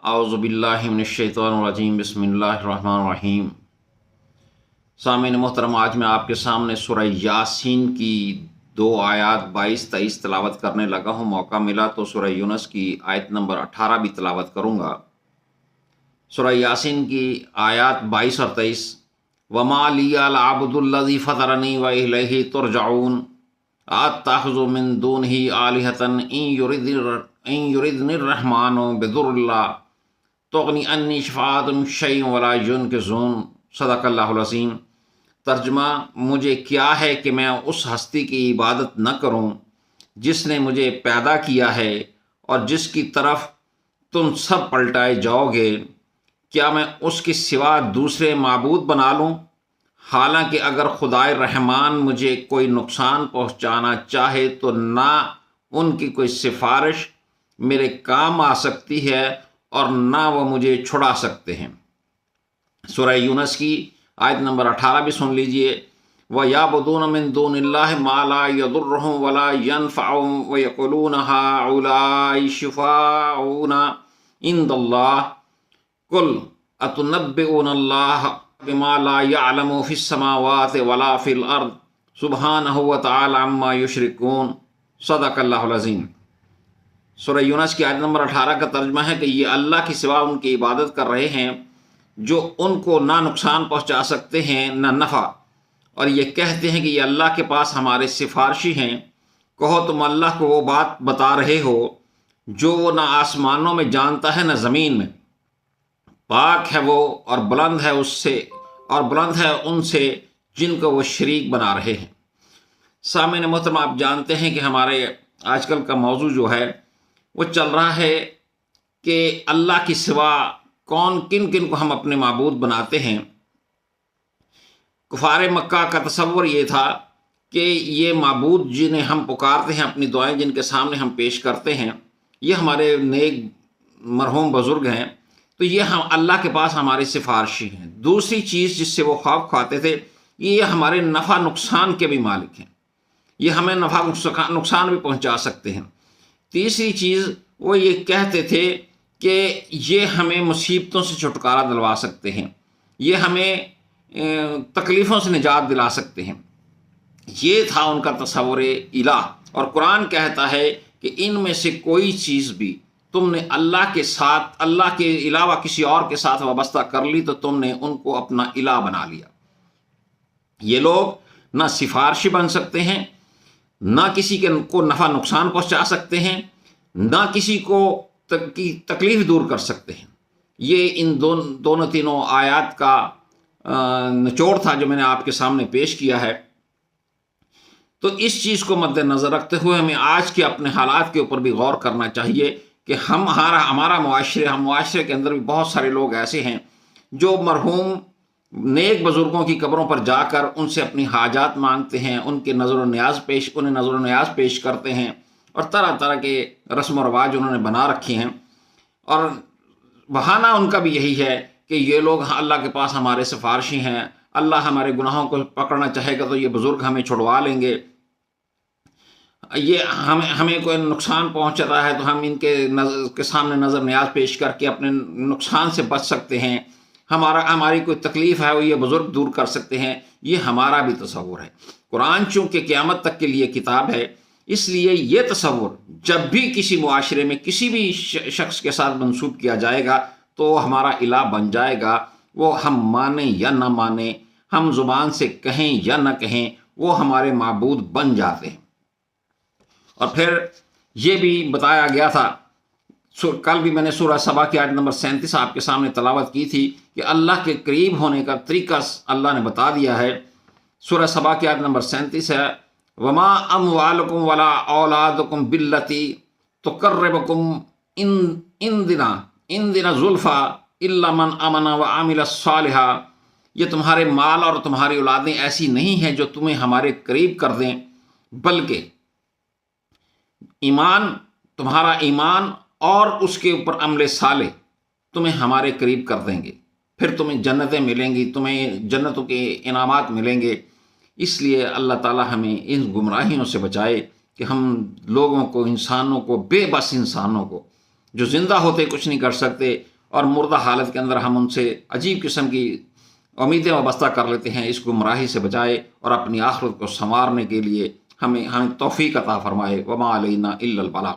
अऊज़ु बिल्लाहि मिनश्शैतानिर्रजीम बिस्मिल्लाहिर्रहमानिर्रहीम। सामीन मोहतरम, आज मैं आपके सामने सूरह यासीन की 2 आयत 22-23 तलावत करने लगा हूँ। मौका मिला तो सूरह यूनुस की आयत नंबर 18 भी तलावत करूँगा। सूरह यासीन की आयत 22 और 23। वमा लियल अब्दुल्लज़ी फ़तरनी व इलैहि तुरजऊन अत्तख़िज़ु मिन दूनिही आलिहतन इन युरिदनिर रहमानु बिदुर्ला तुग़नी अन्नी शफ़ाअतुहुम शैअन वला युनक़िज़ून। सदक़ल्लाहुल अज़ीम। तर्जुमा, मुझे क्या है कि मैं उस हस्ती की इबादत न करूं जिसने मुझे पैदा किया है और जिसकी तरफ तुम सब पलटाए जाओगे। क्या मैं उसके सिवा दूसरे माबूद बना लूं? हालांकि अगर खुदाए रहमान मुझे कोई नुकसान पहुंचाना चाहे तो ना उनकी कोई सिफारिश मेरे काम आ सकती है और ना वो मुझे छुड़ा सकते हैं। सूरह यूनुस की आयत नंबर 18 भी सुन लीजिए। व याबुदून मिन दूनिल्लाहि मा ला यदुर्रुहुम वला यनफ़उहुम व यक़ूलून हाउलाई शुफ़ाऊना इंदल्लाह कुल अतुनब्बिऊनल्लाह बिमा ला यअलमु फ़िस समावाति वला फ़िल अर्द सुब्हानहु व तआला अम्मा युशरिकून। सदक़ल्लाहुल अज़ीम। सूरह यूनुस की आयत नंबर 18 का तर्जुमा है कि ये अल्लाह के सिवा उनकी इबादत कर रहे हैं जो उनको ना नुकसान पहुंचा सकते हैं ना नफ़ा, और ये कहते हैं कि ये अल्लाह के पास हमारे सिफारशी हैं। कहो तुम अल्लाह को वो बात बता रहे हो जो वो ना आसमानों में जानता है ना ज़मीन में। पाक है वो और बुलंद है उससे और बुलंद है उनसे जिनको वो शरीक बना रहे हैं। सामीन मोहतरम, आप जानते हैं कि हमारे आजकल का मौजू जो है वो चल रहा है कि अल्लाह के सिवा कौन किन किन को हम अपने माबूद बनाते हैं। कुफार मक्का का तसव्वुर ये था कि ये माबूद जिन्हें हम पुकारते हैं, अपनी दुआएं जिनके सामने हम पेश करते हैं, ये हमारे नेक मरहूम बुज़ुर्ग हैं, तो ये हम अल्लाह के पास हमारे सिफारशी हैं। दूसरी चीज़ जिससे वो ख्वाब खाते थे, ये हमारे नफ़ा नुकसान के भी मालिक हैं, ये हमें नफ़ा नुकसान भी पहुंचा सकते हैं। तीसरी चीज़ वो ये कहते थे कि ये हमें मुसीबतों से छुटकारा दिलवा सकते हैं, ये हमें तकलीफ़ों से निजात दिला सकते हैं। ये था उनका तसव्वुर इलाह। और कुरान कहता है कि इनमें से कोई चीज़ भी तुमने अल्लाह के साथ, अल्लाह के अलावा किसी और के साथ वाबस्ता कर ली तो तुमने उनको अपना इलाह बना लिया। ये लोग ना सिफारशी बन सकते हैं, ना किसी के को नफ़ा नुकसान पहुंचा सकते हैं, ना किसी को की तकलीफ़ दूर कर सकते हैं। ये इन दोनों तीनों आयत का निचोड़ था जो मैंने आपके सामने पेश किया है। तो इस चीज़ को मद्देनज़र रखते हुए हमें आज के अपने हालात के ऊपर भी गौर करना चाहिए कि हमारा मुआशरे के अंदर भी बहुत सारे लोग ऐसे हैं जो मरहूम नेक बुज़ुर्गों की कब्रों पर जाकर उनसे अपनी हाजात मांगते हैं, उन्हें नज़र न्याज पेश करते हैं और तरह तरह के रस्म व रवाज उन्होंने बना रखे हैं। और बहाना उनका भी यही है कि ये लोग अल्लाह के पास हमारे सिफारशी हैं, अल्लाह हमारे गुनाहों को पकड़ना चाहेगा तो ये बुज़ुर्ग हमें छुड़वा लेंगे, ये हमें कोई नुकसान पहुँच रहा है तो हम इनके सामने नज़र न्याज पेश करके अपने नुकसान से बच सकते हैं, हमारी कोई तकलीफ़ है वो ये बुज़ुर्ग दूर कर सकते हैं। ये हमारा भी तसव्वुर है। कुरान चूँकि क़यामत तक के लिए किताब है, इसलिए ये तसव्वुर जब भी किसी मुआशरे में किसी भी शख्स के साथ मंसूब किया जाएगा तो हमारा इलाह बन जाएगा। वो हम माने या न माने, हम ज़ुबान से कहें या न कहें, वो हमारे माबूद बन जाते हैं। और फिर ये भी बताया गया था, कल भी मैंने सूरह सबा की आयत नंबर 37 आपके सामने तलावत की थी कि अल्लाह के करीब होने का तरीका अल्लाह ने बता दिया है। सूरह सबा की आयत नंबर 37 है, वमा अमवालुकुम वला औलादुकुम बिल्लती तुक़र्रिबुकुम इंदिना ज़ुल्फ़ा इल्ला मन आमना व आमिला सालिहा। ये तुम्हारे माल और तुम्हारी औलादें ऐसी नहीं हैं जो तुम्हें हमारे करीब कर दें, बल्कि तुम्हारा ईमान और उसके ऊपर अमले साले तुम्हें हमारे करीब कर देंगे। फिर तुम्हें जन्नतें मिलेंगी, तुम्हें जन्नतों के इनामात मिलेंगे। इसलिए अल्लाह ताला हमें इन गुमराहियों से बचाए कि हम लोगों को, इंसानों को, बेबस इंसानों को जो ज़िंदा होते कुछ नहीं कर सकते, اور مردہ حالت کے اندر ہم ان سے عجیب قسم کی امیدیں وابستہ کر لیتے ہیں، اس گمراہی سے بچائے اور اپنی آخرت کو سنوارنے کے لیے ہمیں توفیق عطا فرمائے۔ وما علینا الا البلاغ۔